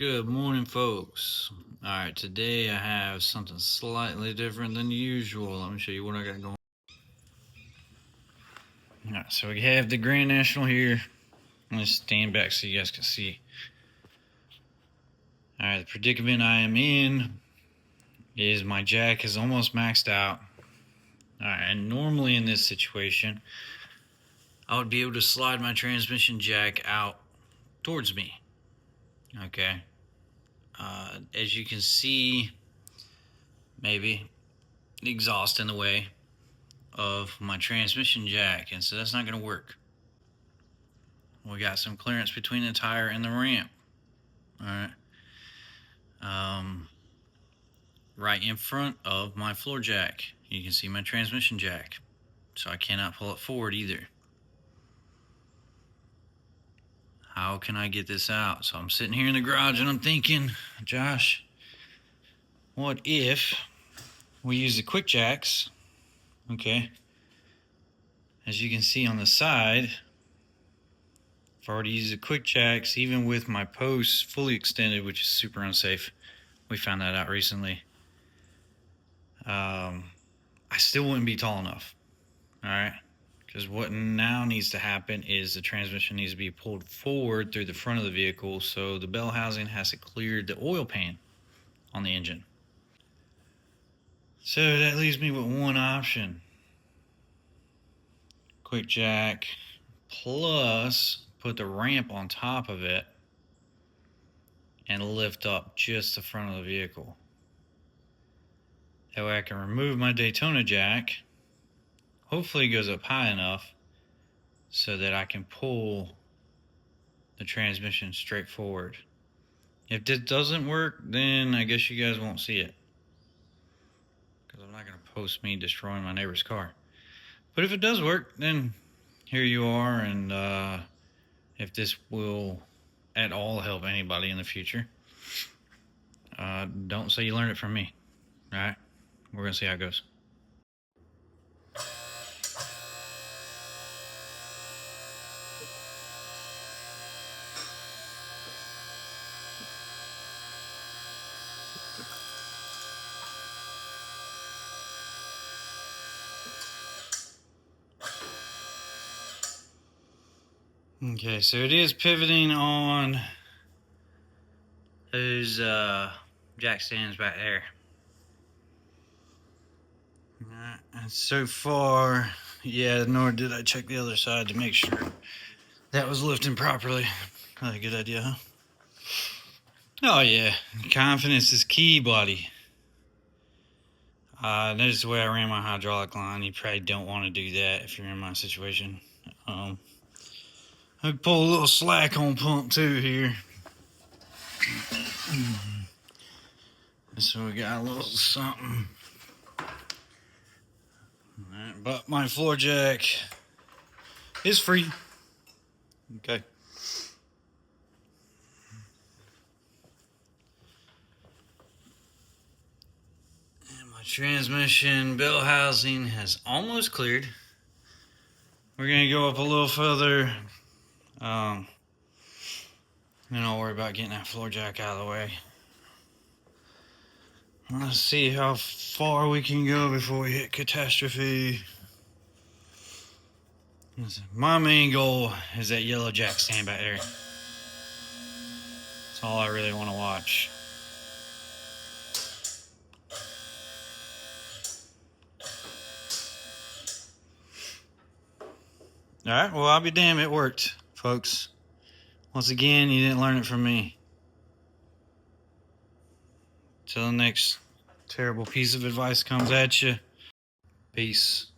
Good morning, folks. Alright, today I have something slightly different than usual. Let me show you what I got going. Alright, so we have the Grand National here. I'm going to stand back so you guys can see. Alright, the predicament I am in is my jack is almost maxed out. Alright, and normally in this situation, I would be able to slide my transmission jack out towards me. Okay. As you can see, maybe the exhaust in the way of my transmission jack, and so that's not going to work. We got some clearance between the tire and the ramp. Alright. Right in front of my floor jack, you can see my transmission jack, so I cannot pull it forward either. How can I get this out? So I'm sitting here in the garage and I'm thinking, Josh, what if we use the quick jacks? Okay, as you can see on the side, I've already used the quick jacks even with my posts fully extended, which is super unsafe. We found that out recently. I still wouldn't be tall enough. Alright, because what now needs to happen is the transmission needs to be pulled forward through the front of the vehicle, so the bell housing has to clear the oil pan on the engine. So that leaves me with one option. Quick jack plus put the ramp on top of it and lift up just the front of the vehicle. That way I can remove my Daytona jack. Hopefully it goes up high enough so that I can pull the transmission straight forward. If this doesn't work, then I guess you guys won't see it, because I'm not going to post me destroying my neighbor's car. But if it does work, then here you are, and if this will at all help anybody in the future, don't say you learned it from me. Alright, we're going to see how it goes. Okay, so it is pivoting on those jack stands back there. And so far, yeah, nor did I check the other side to make sure that was lifting properly. Probably a good idea, huh? Oh yeah, confidence is key, buddy. Notice the way I ran my hydraulic line. You probably don't want to do that if you're in my situation. I'd pull a little slack on pump 2 here. So we got a little something. Alright, but my floor jack is free. Okay. And my transmission bell housing has almost cleared. We're gonna go up a little further. Then I'll worry about getting that floor jack out of the way. Let's see how far we can go before we hit catastrophe. My main goal is that yellow jack stand back there. That's all I really want to watch. Alright, well, I'll be damned, it worked, folks. Once again, you didn't learn it from me. Till the next terrible piece of advice comes at you. Peace.